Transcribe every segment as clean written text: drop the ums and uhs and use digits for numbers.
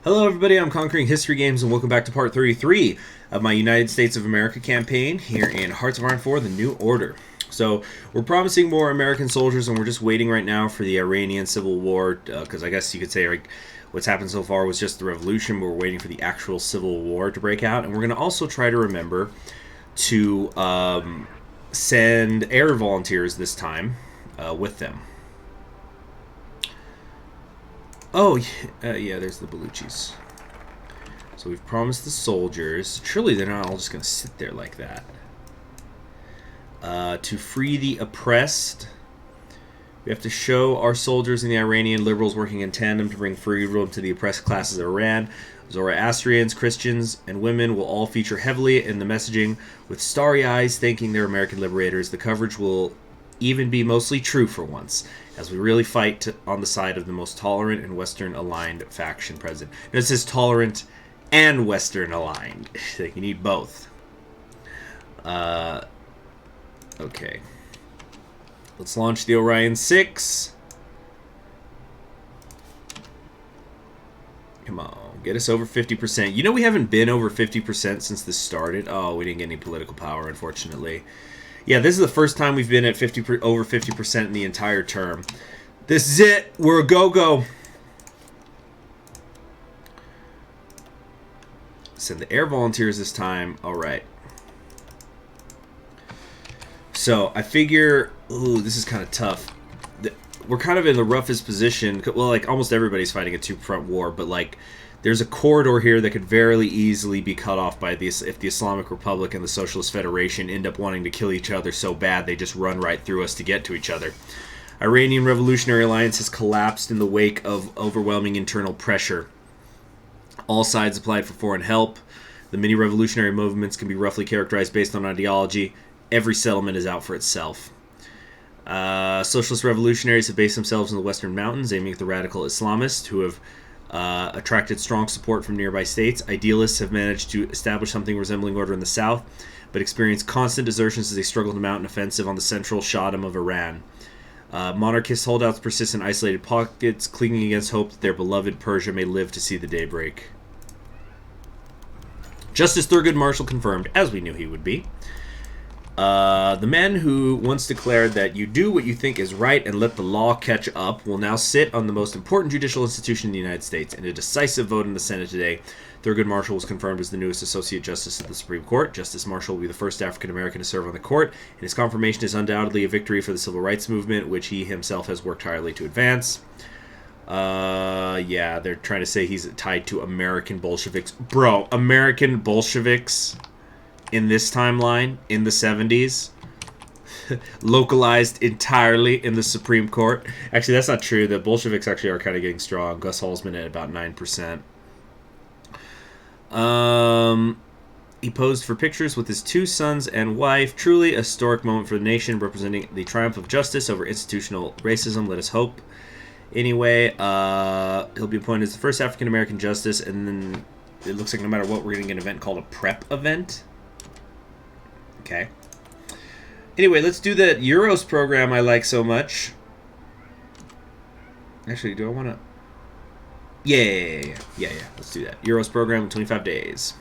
Hello everybody, I'm Conquering History Games and welcome back to part 33 of my United States of America campaign here in Hearts of Iron 4, The New Order. So, we're promising more American soldiers and we're just waiting right now for the Iranian Civil War, because I guess you could say like, what's happened so far was just the revolution, but we're waiting for the actual Civil War to break out. And we're going to also try to remember to send air volunteers this time with them. Oh, yeah, there's the Baluchis. So we've promised the soldiers. Surely they're not all just going to sit there like that. To free the oppressed, we have to show our soldiers and the Iranian liberals working in tandem to bring freedom to the oppressed classes of Iran. Zoroastrians, Christians, and women will all feature heavily in the messaging, with starry eyes thanking their American liberators. The coverage will even be mostly true for once, as we really fight on the side of the most tolerant and Western-aligned faction present. Now, it says tolerant and Western-aligned. You need both. Okay. Let's launch the Orion 6. Come on, get us over 50%. You know we haven't been over 50% since this started. Oh, we didn't get any political power, unfortunately. Yeah, this is the first time we've been at over 50% in the entire term. This is it. We're a go-go. Send the air volunteers this time. All right. So, I figure... Ooh, this is kind of tough. We're kind of in the roughest position. Well, like, almost everybody's fighting a two-front war, but, like... There's a corridor here that could very easily be cut off by this if the Islamic Republic and the Socialist Federation end up wanting to kill each other so bad they just run right through us to get to each other. Iranian Revolutionary Alliance has collapsed in the wake of overwhelming internal pressure. All sides applied for foreign help. The many revolutionary movements can be roughly characterized based on ideology. Every settlement is out for itself. Socialist revolutionaries have based themselves in the Western Mountains, aiming at the radical Islamists who have attracted strong support from nearby states. Idealists have managed to establish something resembling order in the south, but experience constant desertions as they struggle to mount an offensive on the central Shahdam of Iran. Monarchist holdouts persist in isolated pockets, clinging against hope that their beloved Persia may live to see the daybreak. Justice Thurgood Marshall confirmed, as we knew he would be. The man who once declared that you do what you think is right and let the law catch up will now sit on the most important judicial institution in the United States. In a decisive vote in the Senate today, Thurgood Marshall was confirmed as the newest Associate Justice of the Supreme Court. Justice Marshall will be the first African-American to serve on the court, and his confirmation is undoubtedly a victory for the civil rights movement, which he himself has worked tirelessly to advance. Yeah, they're trying to say he's tied to American Bolsheviks. Bro, American Bolsheviks... in this timeline, in the 70s, localized entirely in the Supreme Court. Actually, that's not true. The Bolsheviks actually are kind of getting strong. Gus Hall's been at about 9%. He posed for pictures with his two sons and wife. Truly a historic moment for the nation, representing the triumph of justice over institutional racism. Let us hope. Anyway, he'll be appointed as the first African-American justice, and then it looks like no matter what, we're getting an event called a prep event. Okay. Anyway, let's do the Euros program I like so much. Actually, do I want to... Yeah. Let's do that. Euros program in 25 days.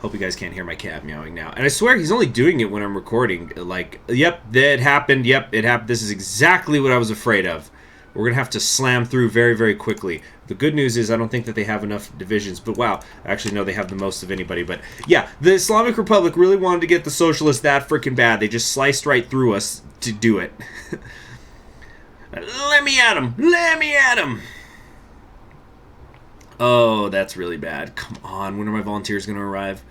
Hope you guys can't hear my cat meowing now. And I swear he's only doing it when I'm recording. Like, yep, that happened. Yep, it happened. This is exactly what I was afraid of. We're going to have to slam through very quickly. The good news is I don't think that they have enough divisions. But wow, actually, no, they have the most of anybody. But yeah, the Islamic Republic really wanted to get the socialists that freaking bad. They just sliced right through us to do it. Let me at him! Let me at him! Oh, that's really bad. Come on, when are my volunteers going to arrive?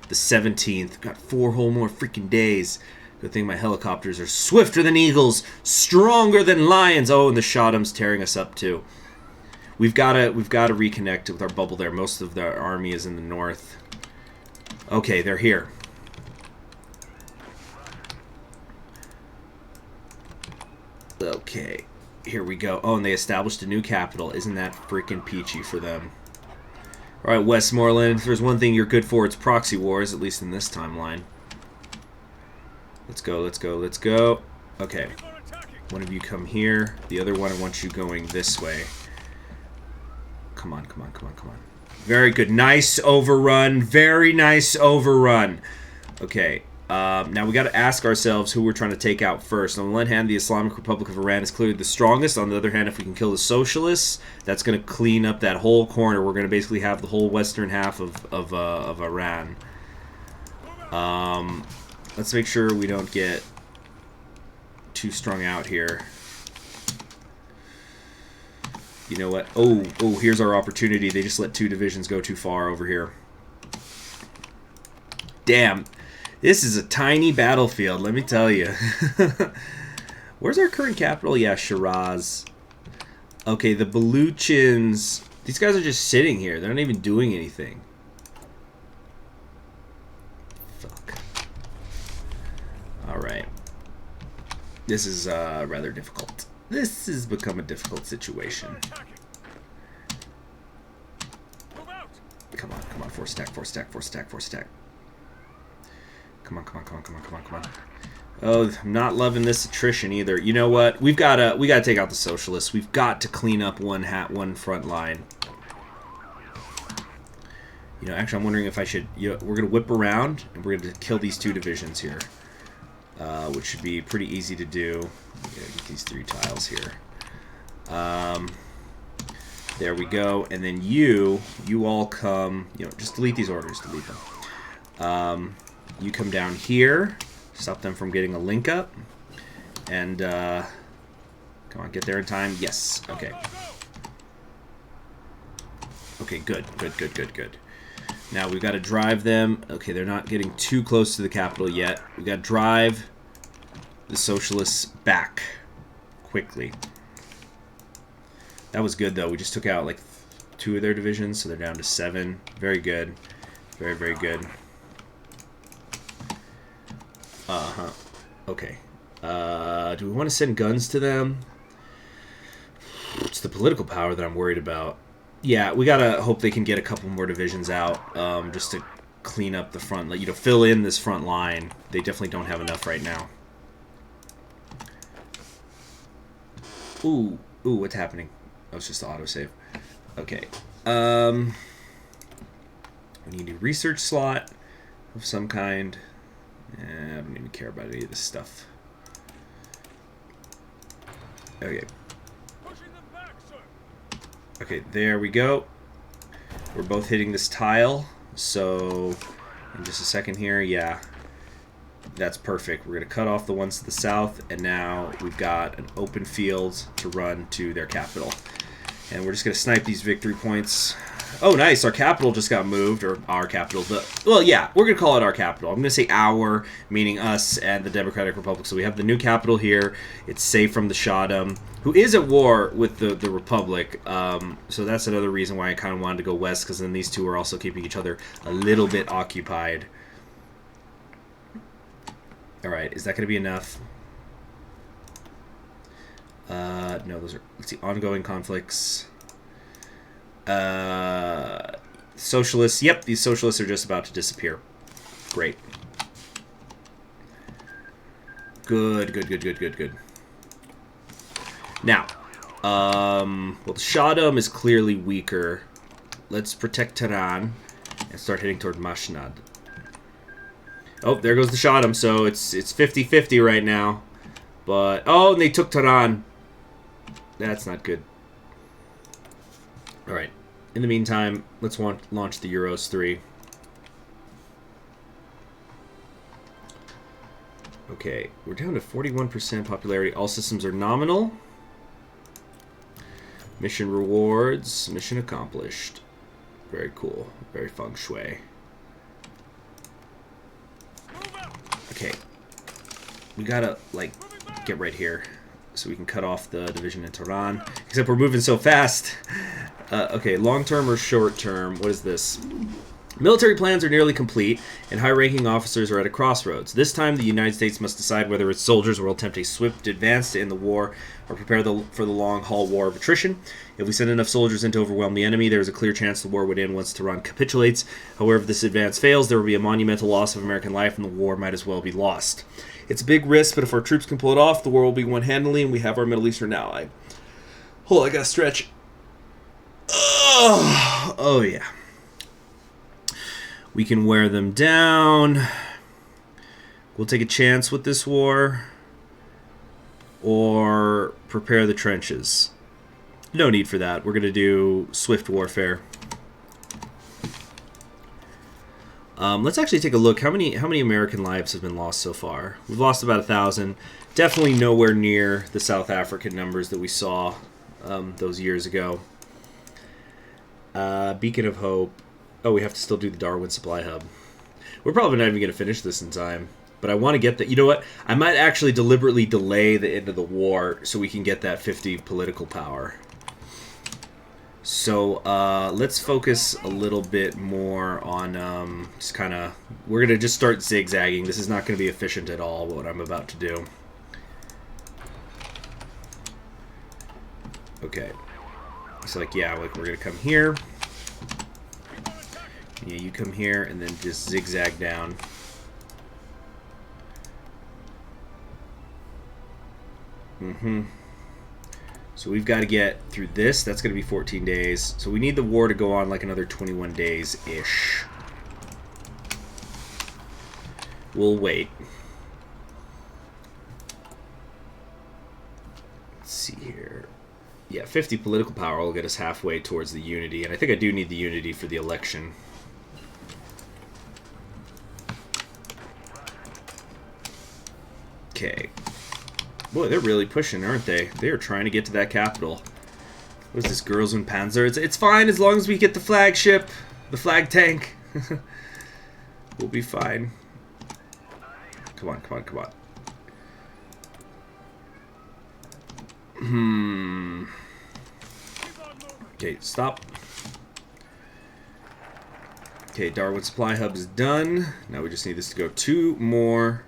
The 17th. Got 4 whole more freaking days. Good thing my helicopters are swifter than eagles, stronger than lions. Oh, and the Shahdam's tearing us up too. We've got to reconnect with our bubble there. Most of the army is in the north. Okay, they're here. Okay, here we go. Oh, and they established a new capital. Isn't that freaking peachy for them? All right, Westmoreland. If there's one thing you're good for, it's Proxy Wars, at least in this timeline. Let's go. Okay. One of you come here. The other one, I want you going this way. come on, come on, come on, come on. Very good. Nice overrun. Very nice overrun. Okay. Now we got to ask ourselves who we're trying to take out first. On the one hand, the Islamic Republic of Iran is clearly the strongest. On the other hand, if we can kill the socialists, that's going to clean up that whole corner. We're going to basically have the whole western half of Iran. Let's make sure we don't get too strung out here. You know what? Oh, here's our opportunity. They just let 2 divisions go too far over here. Damn. This is a tiny battlefield, let me tell you. Where's our current capital? Yeah, Shiraz. Okay, the Baluchins. These guys are just sitting here. They're not even doing anything. Fuck. Alright. This is rather difficult. This has become a difficult situation. Come on, come on. 4 stack, 4 stack, 4 stack, 4 stack. Come on, come on, come on, come on, come on, come on. Oh, I'm not loving this attrition either. You know what? We gotta take out the socialists. We've got to clean up one front line. You know, actually, I'm wondering if I should. You know, we're gonna whip around and we're gonna kill these 2 divisions here, which should be pretty easy to do. Get these 3 tiles here. There we go. And then you all come. You know, just delete these orders. Delete them. You come down here, stop them from getting a link up, and come on, get there in time. Yes, okay. Okay, good. Now we've got to drive them. Okay, they're not getting too close to the capital yet. We've got to drive the socialists back quickly. That was good, though. We just took out like 2 of their divisions, so they're down to 7. Very good. Very, very good. Okay. Do we want to send guns to them? It's the political power that I'm worried about. Yeah, we gotta hope they can get a couple more divisions out, just to clean up the front, you know, fill in this front line. They definitely don't have enough right now. Ooh, what's happening? Oh, it's just the autosave. Okay. We need a research slot of some kind. I don't even care about any of this stuff. Okay. Okay, there we go. We're both hitting this tile. So, in just a second here, yeah. That's perfect. We're going to cut off the ones to the south, and now we've got an open field to run to their capital. And we're just going to snipe these victory points. Oh, nice. Our capital just got moved, or our capital. Well, yeah, we're going to call it our capital. I'm going to say our, meaning us and the Democratic Republic. So we have the new capital here. It's safe from the Shahdam, who is at war with the Republic. So that's another reason why I kind of wanted to go west, because then these two are also keeping each other a little bit occupied. All right, is that going to be enough? No, those are, let's see, ongoing conflicts. Socialists. Yep, these socialists are just about to disappear. Great. Good. Now, well, the Shahdam is clearly weaker. Let's protect Tehran and start heading toward Mashnad. Oh, there goes the Shahdam. So it's 50-50 right now. But, oh, and they took Tehran. That's not good. Alright. In the meantime, let's launch the Euros 3. Okay, we're down to 41% popularity. All systems are nominal. Mission rewards. Mission accomplished. Very cool. Very feng shui. Okay. We gotta, like, get right here so we can cut off the division in Tehran. Except we're moving so fast. Okay, long-term or short-term? What is this? Military plans are nearly complete, and high-ranking officers are at a crossroads. This time, the United States must decide whether its soldiers will attempt a swift advance to end the war or prepare for the long-haul war of attrition. If we send enough soldiers in to overwhelm the enemy, there is a clear chance the war would end once Tehran capitulates. However, if this advance fails, there will be a monumental loss of American life, and the war might as well be lost. It's a big risk, but if our troops can pull it off, the war will be won handily, and we have our Middle Eastern ally. Hold on, I gotta stretch. Oh yeah. We can wear them down. We'll take a chance with this war. Or prepare the trenches. No need for that. We're going to do swift warfare. Let's actually take a look. How many American lives have been lost so far? We've lost about 1,000. Definitely nowhere near the South African numbers that we saw those years ago. Beacon of Hope. Oh, we have to still do the Darwin Supply Hub. We're probably not even going to finish this in time. But I want to get that. You know what? I might actually deliberately delay the end of the war so we can get that 50 political power. So let's focus a little bit more on just kind of... We're going to just start zigzagging. This is not going to be efficient at all, what I'm about to do. Okay. So, like, yeah, like we're going to come here. Yeah, you come here and then just zigzag down. So we've got to get through this. That's going to be 14 days. So we need the war to go on like another 21 days-ish. We'll wait. Let's see here. Yeah, 50 political power will get us halfway towards the unity. And I think I do need the unity for the election. Okay. Boy, they're really pushing, aren't they? They are trying to get to that capital. What is this, Girls und Panzer? It's fine as long as we get the flagship, the flag tank. We'll be fine. Come on, come on, come on. Okay, stop. Okay, Darwin Supply Hub is done. Now we just need this to go 2 more.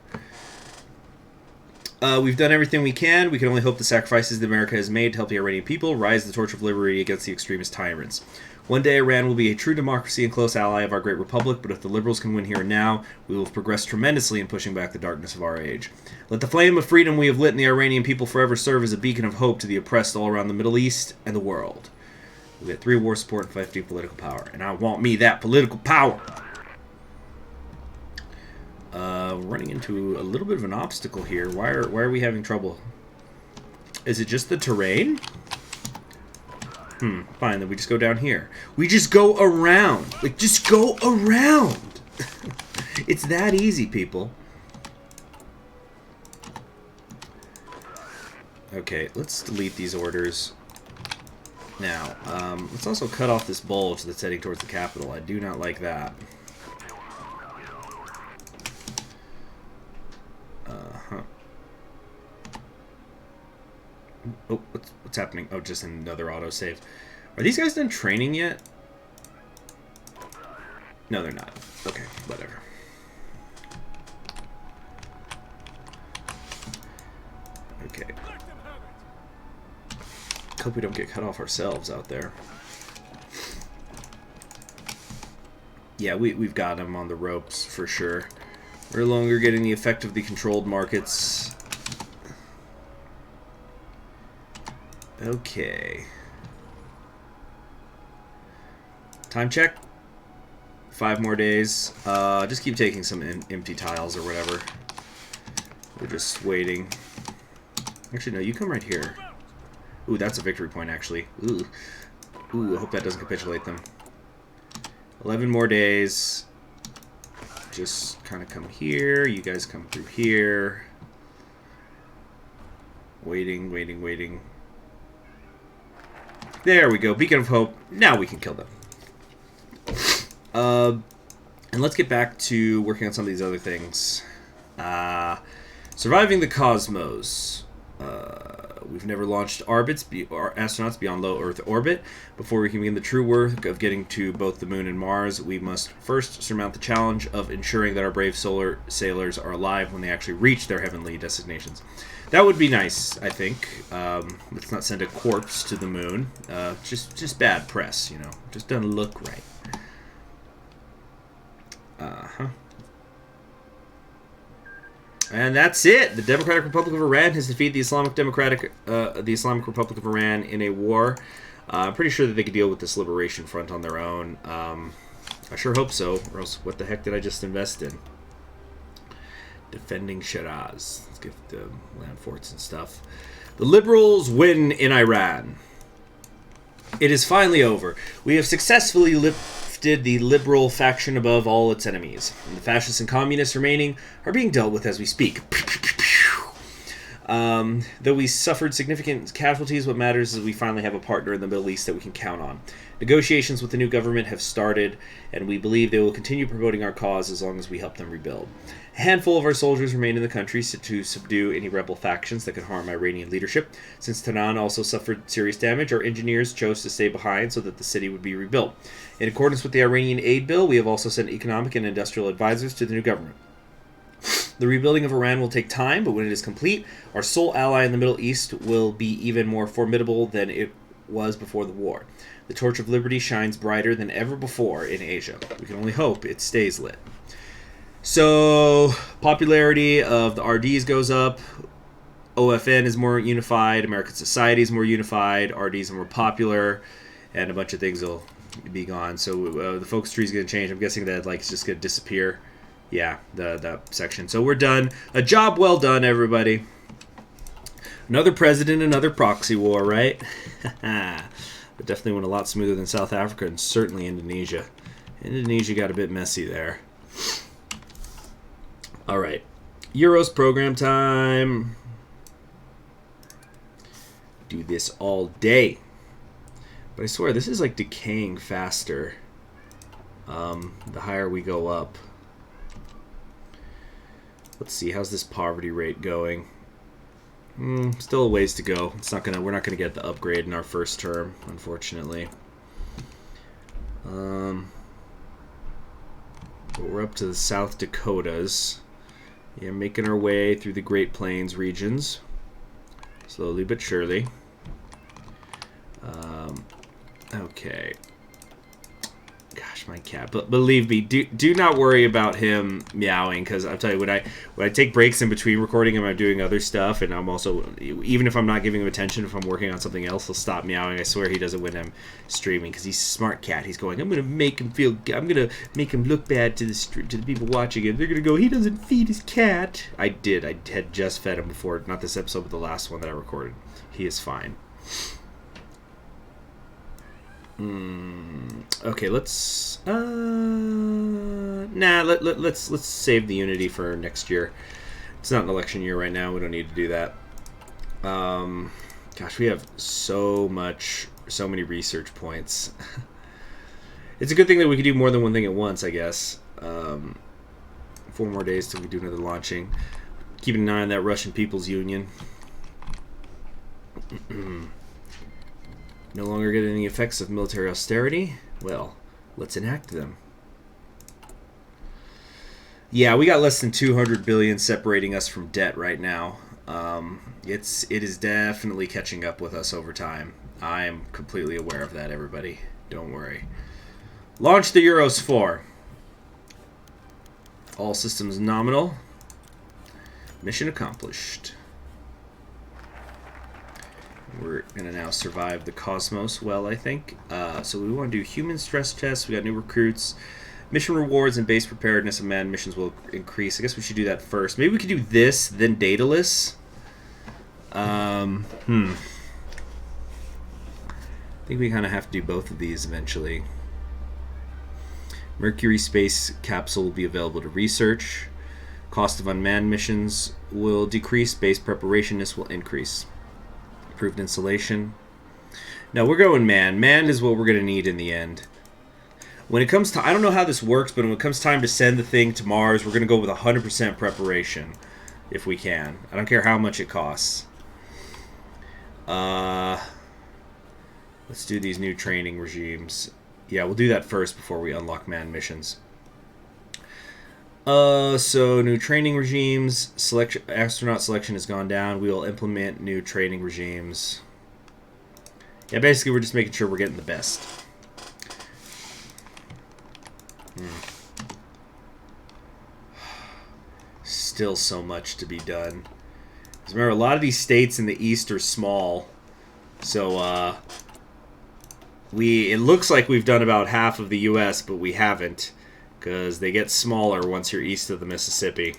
We've done everything we can. We can only hope the sacrifices that America has made to help the Iranian people rise the torch of liberty against the extremist tyrants. One day Iran will be a true democracy and close ally of our great republic, but if the liberals can win here and now, we will have progressed tremendously in pushing back the darkness of our age. Let the flame of freedom we have lit in the Iranian people forever serve as a beacon of hope to the oppressed all around the Middle East and the world. We'll get 3 war support and 50 political power, and I want me that political power! Running into a little bit of an obstacle here. Why are we having trouble? Is it just the terrain? Fine, then we just go down here. We just go around. Like, just go around. It's that easy, people. Okay, let's delete these orders. Now, let's also cut off this bulge that's heading towards the capital. I do not like that. Oh, what's happening? Oh, just another autosave. Are these guys done training yet? No, they're not. Okay, whatever. Okay. Hope we don't get cut off ourselves out there. Yeah, we've got them on the ropes for sure. We're no longer getting the effect of the controlled markets. Okay. Time check. 5 more days. Just keep taking some empty tiles or whatever. We're just waiting. Actually, no, you come right here. Ooh, that's a victory point, actually. Ooh. Ooh, I hope that doesn't capitulate them. 11 more days. Just kind of come here. You guys come through here. Waiting, waiting, waiting. There we go. Beacon of Hope. Now we can kill them. And let's get back to working on some of these other things. Surviving the cosmos. We've never launched astronauts beyond low Earth orbit. Before we can begin the true work of getting to both the Moon and Mars, we must first surmount the challenge of ensuring that our brave solar sailors are alive when they actually reach their heavenly destinations. That would be nice, I think. Let's not send a corpse to the Moon. Just bad press, you know. Just doesn't look right. And that's it. The Democratic Republic of Iran has defeated the Islamic Republic of Iran in a war. I'm pretty sure that they could deal with this Liberation Front on their own. I sure hope so, or else what the heck did I just invest in? Defending Shiraz. Let's get the land forts and stuff. The Liberals win in Iran. It is finally over. We have successfully lifted the Liberal faction above all its enemies. And the fascists and communists remaining are being dealt with as we speak. Though we suffered significant casualties, what matters is we finally have a partner in the Middle East that we can count on. Negotiations with the new government have started, and we believe they will continue promoting our cause as long as we help them rebuild. A handful of our soldiers remain in the country to subdue any rebel factions that could harm Iranian leadership. Since Tehran also suffered serious damage, our engineers chose to stay behind so that the city would be rebuilt. In accordance with the Iranian aid bill, we have also sent economic and industrial advisors to the new government. The rebuilding of Iran will take time, but when it is complete, our sole ally in the Middle East will be even more formidable than it was before the war. The torch of liberty shines brighter than ever before in Asia. We can only hope it stays lit. So, popularity of the RDs goes up. OFN is more unified. American society is more unified. RDs are more popular. And a bunch of things will be gone. So, the focus tree is going to change. I'm guessing that it's just going to disappear. Yeah, that section. So, we're done. A job well done, everybody. Another president, another proxy war, right? But definitely went a lot smoother than South Africa and certainly Indonesia. Indonesia got a bit messy there. All right. Euros program time. Do this all day. But I swear, this is like decaying faster the higher we go up. Let's see, how's this poverty rate going? Still a ways to go. We're not gonna get the upgrade in our first term, unfortunately. But we're up to the South Dakotas. Yeah, making our way through the Great Plains regions, slowly but surely. Okay. Gosh, my cat. But believe me, do not worry about him meowing, because I'll tell you, when I take breaks in between recording him, I'm doing other stuff, and I'm also, even if I'm not giving him attention, if I'm working on something else, he'll stop meowing. I swear he does it when I'm streaming, because he's a smart cat. He's going, I'm gonna make him look bad to the people watching it. They're gonna go, he doesn't feed his cat. I had just fed him before, not this episode, but the last one that I recorded. He is fine. Okay, let's let's save the Unity for next year. It's not an election year right now. We don't need to do that. Gosh, we have so many research points. It's a good thing that we can do more than one thing at once, I guess. 4 more days till we do another launching. Keeping an eye on that Russian People's Union. No longer getting the effects of military austerity? Well, let's enact them. Yeah, we got less than 200 billion separating us from debt right now. It is definitely catching up with us over time. I am completely aware of that, everybody. Don't worry. Launch the Euros 4. All systems nominal. Mission accomplished. We're going to now survive the cosmos well, I think. So we want to do human stress tests. We got new recruits. Mission rewards and base preparedness of manned missions will increase. I guess we should do that first. Maybe we could do this, then dataless. I think we kind of have to do both of these eventually. Mercury space capsule will be available to research. Cost of unmanned missions will decrease. Base preparationness will increase. Improved insulation. Now we're going manned. Manned is what we're going to need in the end. When it comes to, I don't know how this works, but when it comes time to send the thing to Mars, we're going to go with 100% preparation if we can. I don't care how much it costs. Let's do these new training regimes. Yeah, we'll do that first before we unlock manned missions. So new training regimes. Astronaut selection has gone down. We will implement new training regimes. Yeah, basically we're just making sure we're getting the best. Still so much to be done. Because remember, a lot of these states in the east are small. So, it looks like we've done about half of the U.S., but we haven't, because they get smaller once you're east of the Mississippi.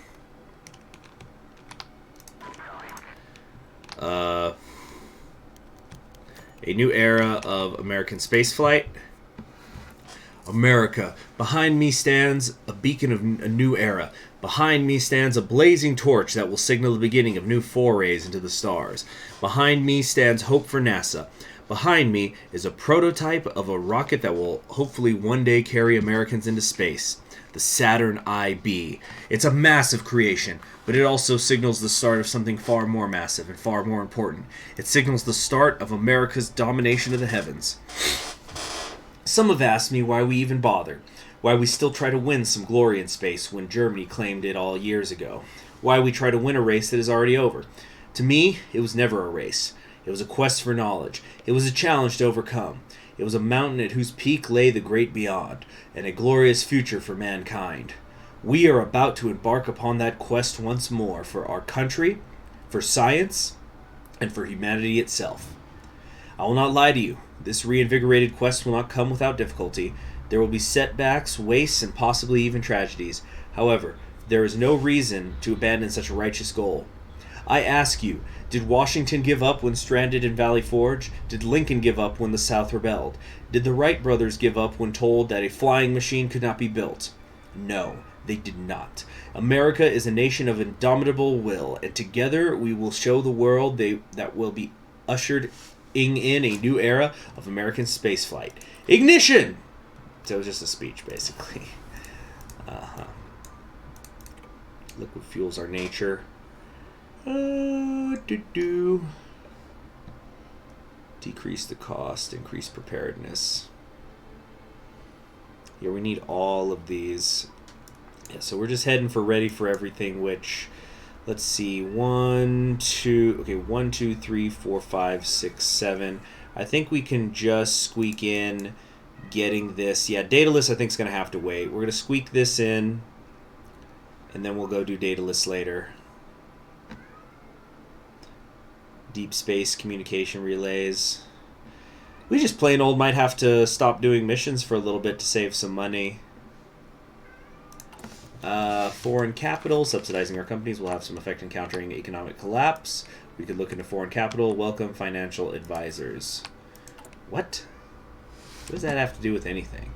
A new era of American spaceflight. America. Behind me stands a beacon of a new era. Behind me stands a blazing torch that will signal the beginning of new forays into the stars. Behind me stands hope for NASA. Behind me is a prototype of a rocket that will hopefully one day carry Americans into space. The Saturn IB. It's a massive creation, but it also signals the start of something far more massive and far more important. It signals the start of America's domination of the heavens. Some have asked me why we even bother, why we still try to win some glory in space when Germany claimed it all years ago, why we try to win a race that is already over. To me, it was never a race. It was a quest for knowledge. It was a challenge to overcome. It was a mountain at whose peak lay the great beyond, and a glorious future for mankind. We are about to embark upon that quest once more for our country, for science, and for humanity itself. I will not lie to you. This reinvigorated quest will not come without difficulty. There will be setbacks, wastes, and possibly even tragedies. However, there is no reason to abandon such a righteous goal. I ask you, did Washington give up when stranded in Valley Forge? Did Lincoln give up when the South rebelled? Did the Wright brothers give up when told that a flying machine could not be built? No, they did not. America is a nation of indomitable will, and together we will show the world that will be ushered in a new era of American spaceflight. Ignition! So it was just a speech, basically. Liquid fuels our nature. Decrease the cost, increase preparedness. Yeah, we need all of these. Yeah, so we're just heading for ready for everything, which, let's see, 1, 2, 3, 4, 5, 6, 7. I think we can just squeak in getting this. Yeah, Daedalus I think is going to have to wait. We're going to squeak this in, and then we'll go do Daedalus later. Deep space communication relays. We just plain old might have to stop doing missions for a little bit to save some money. Foreign capital, subsidizing our companies will have some effect in countering economic collapse. We could look into foreign capital. Welcome financial advisors. What? What does that have to do with anything?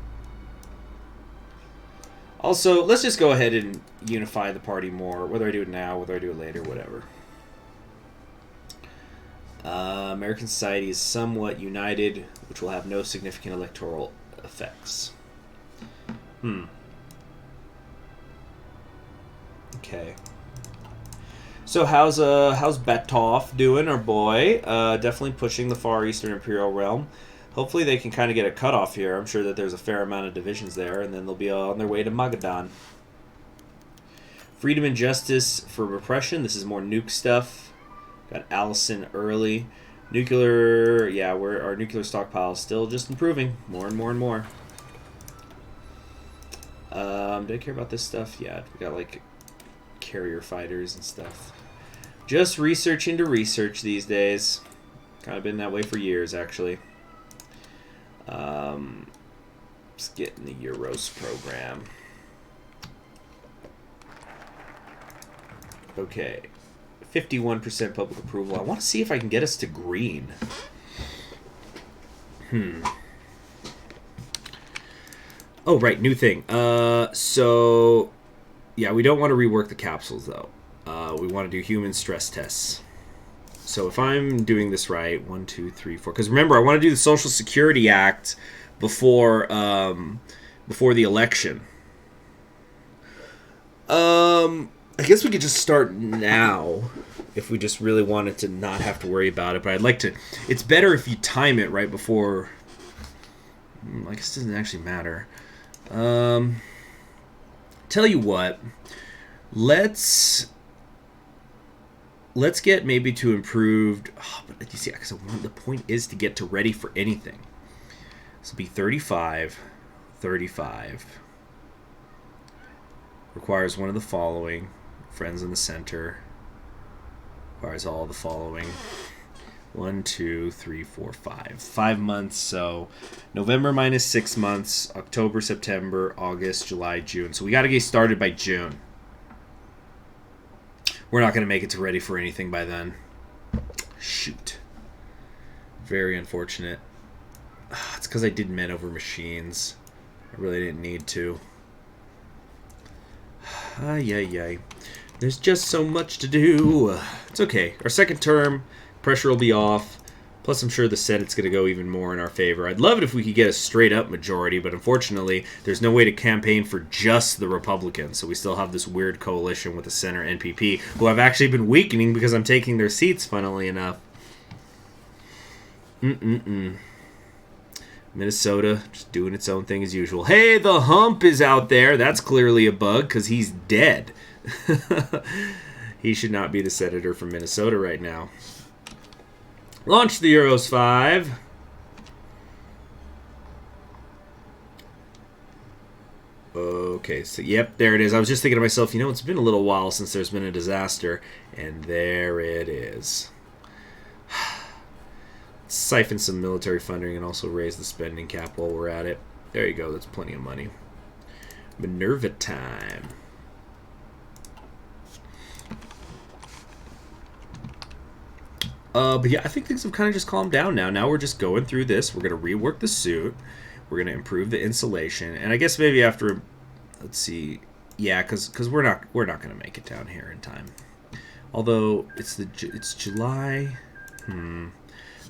Also, let's just go ahead and unify the party more. Whether I do it now, whether I do it later, whatever. American society is somewhat united, which will have no significant electoral effects. Okay. So how's Batov doing, our boy? Definitely pushing the Far Eastern Imperial Realm. Hopefully they can kind of get a cutoff here. I'm sure that there's a fair amount of divisions there, and then they'll be on their way to Magadan. Freedom and justice for repression. This is more nuke stuff. Got Allison early. Nuclear, yeah, our nuclear stockpile is still just improving. More and more and more. Do I care about this stuff? Yeah, we got like carrier fighters and stuff. Just research into research these days. Kind of been that way for years, actually. Let's get in the Euros program. Okay. 51% public approval. I want to see if I can get us to green. Oh, right. New thing. So, yeah, we don't want to rework the capsules, though. We want to do human stress tests. So if I'm doing this right, 1, 2, 3, 4. Because remember, I want to do the Social Security Act before the election. I guess we could just start now if we just really wanted to not have to worry about it. But I'd like to... It's better if you time it right before... I guess it doesn't actually matter. Tell you what. Let's get maybe to improved... Oh, but you see, because the point is to get to ready for anything. This will be 35. 35. Requires one of the following. Friends in the center. Requires all the following. 1, 2, 3, 4, 5. 5 months, so November minus 6 months, October, September, August, July, June. So we got to get started by June. We're not going to make it to ready for anything by then. Shoot. Very unfortunate. It's because I did men over machines. I really didn't need to. Ay. There's just so much to do. It's okay. Our second term, pressure will be off. Plus, I'm sure the Senate's going to go even more in our favor. I'd love it if we could get a straight-up majority, but unfortunately, there's no way to campaign for just the Republicans. So we still have this weird coalition with the center NPP, who have actually been weakening because I'm taking their seats, funnily enough. Minnesota just doing its own thing as usual. Hey, the hump is out there. That's clearly a bug because he's dead. He should not be the senator from Minnesota right now. Launch the Euros 5. Okay, so yep, there it is. I was just thinking to myself, it's been a little while since there's been a disaster. And there it is. Siphon some military funding and also raise the spending cap while we're at it. There you go. That's plenty of money. Minerva time. But yeah, I think things have kind of just calmed down now. Now we're just going through this. We're going to rework the suit. We're going to improve the insulation. And I guess maybe after, let's see. Yeah, because we're not going to make it down here in time. Although it's July.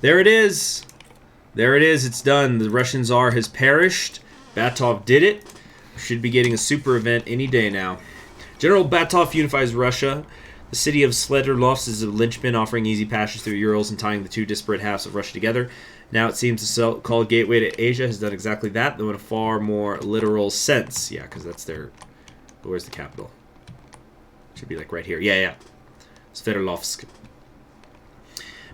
There it is. There it is. It's done. The Russian Tsar has perished. Batov did it. Should be getting a super event any day now. General Batov unifies Russia. The city of Sverdlovsk is a linchpin, offering easy passage through Urals and tying the two disparate halves of Russia together. Now it seems the so-called gateway to Asia has done exactly that, though in a far more literal sense. Yeah, because that's their... Where's the capital? Should be like right here. Yeah. Sverdlovsk.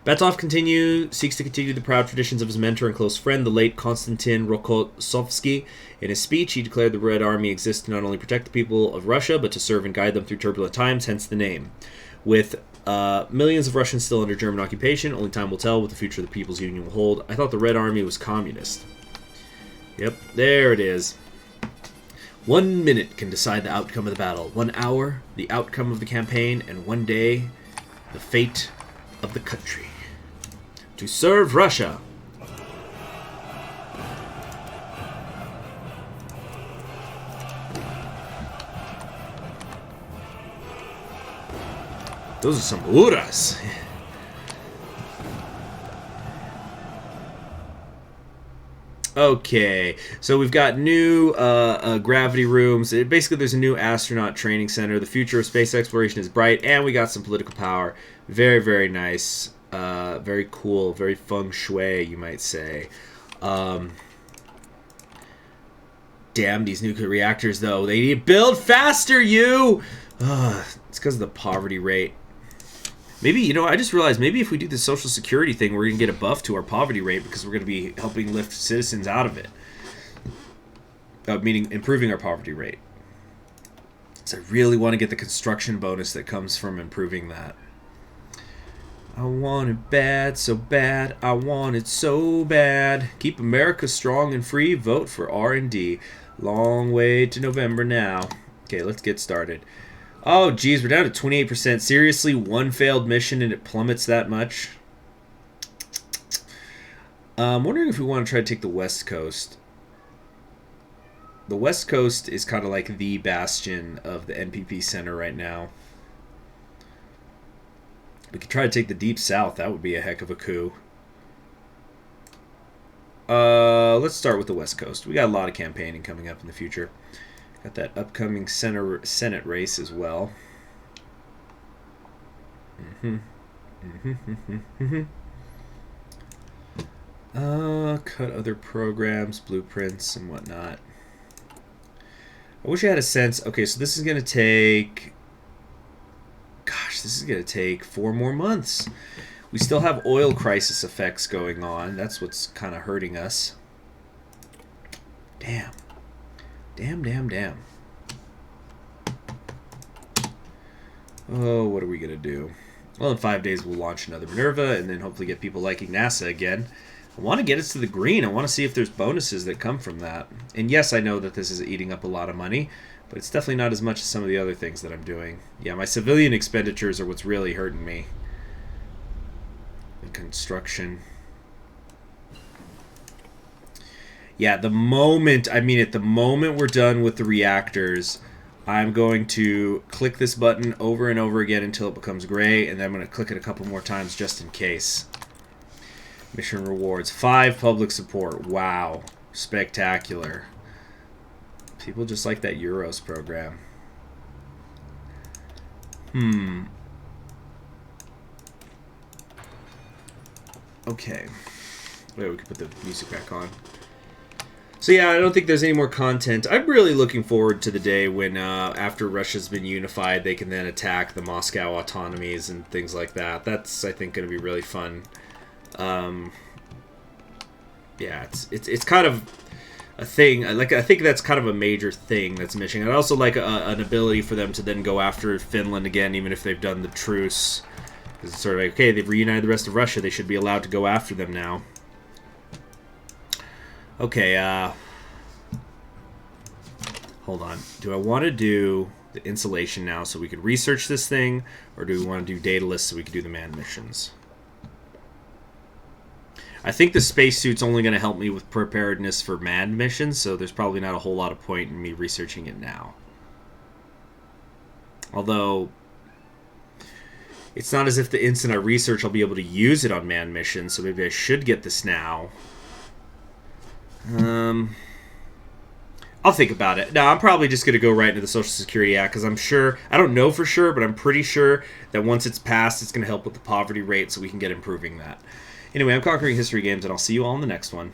Batov seeks to continue the proud traditions of his mentor and close friend, the late Konstantin Rokossovsky. In his speech, he declared the Red Army exists to not only protect the people of Russia, but to serve and guide them through turbulent times, hence the name. With millions of Russians still under German occupation, only time will tell what the future of the People's Union will hold. I thought the Red Army was communist. Yep, there it is. 1 minute can decide the outcome of the battle. 1 hour, the outcome of the campaign, and 1 day, the fate of the country. To serve Russia. Those are some uras. Okay, so we've got new gravity rooms. Basically, there's a new astronaut training center. The future of space exploration is bright, and we got some political power. Very, very nice. Very cool. Very feng shui, you might say. Damn, these nuclear reactors, though. They need to build faster, you! It's because of the poverty rate. Maybe, I just realized maybe if we do the Social Security thing, we're going to get a buff to our poverty rate because we're going to be helping lift citizens out of it. Meaning improving our poverty rate. So I really want to get the construction bonus that comes from improving that. I want it bad, so bad. I want it so bad. Keep America strong and free. Vote for R&D. Long way to November now. Okay, let's get started. Oh, geez, we're down to 28%. Seriously, 1 failed mission and it plummets that much? I'm wondering if we want to try to take the West Coast. The West Coast is kind of like the bastion of the NPP center right now. We could try to take the Deep South. That would be a heck of a coup. Let's start with the West Coast. We got a lot of campaigning coming up in the future. Got that upcoming Senate race as well. Cut other programs, blueprints, and whatnot. I wish I had a sense. Okay, so this is going to take... Gosh, this is going to take 4 more months. We still have oil crisis effects going on. That's what's kind of hurting us. Damn. Damn. Oh, what are we going to do? Well, in 5 days we'll launch another Minerva, and then hopefully get people liking NASA again. I want to get us to the green. I want to see if there's bonuses that come from that. And yes, I know that this is eating up a lot of money, but it's definitely not as much as some of the other things that I'm doing. Yeah, my civilian expenditures are what's really hurting me. And construction. Yeah, at the moment we're done with the reactors, I'm going to click this button over and over again until it becomes gray, and then I'm going to click it a couple more times just in case. Mission rewards. 5 public support. Wow. Spectacular. People just like that Euros program. Okay. Wait, we can put the music back on. So yeah, I don't think there's any more content. I'm really looking forward to the day when, after Russia's been unified, they can then attack the Moscow autonomies and things like that. That's, I think, going to be really fun. Yeah, it's kind of a thing. Like, I think that's kind of a major thing that's missing. I'd also like an ability for them to then go after Finland again, even if they've done the truce. Because it's sort of like, okay, they've reunited the rest of Russia. They should be allowed to go after them now. Okay, hold on. Do I want to do the insulation now so we can research this thing, or do we want to do data lists so we can do the manned missions? I think the spacesuit's only going to help me with preparedness for manned missions, so there's probably not a whole lot of point in me researching it now. Although, it's not as if the instant I research I'll be able to use it on manned missions, so maybe I should get this now. I'll think about it. No, I'm probably just going to go right into the Social Security Act, because I'm sure, I don't know for sure, but I'm pretty sure that once it's passed, it's going to help with the poverty rate so we can get improving that. Anyway, I'm Conquering History Games, and I'll see you all in the next one.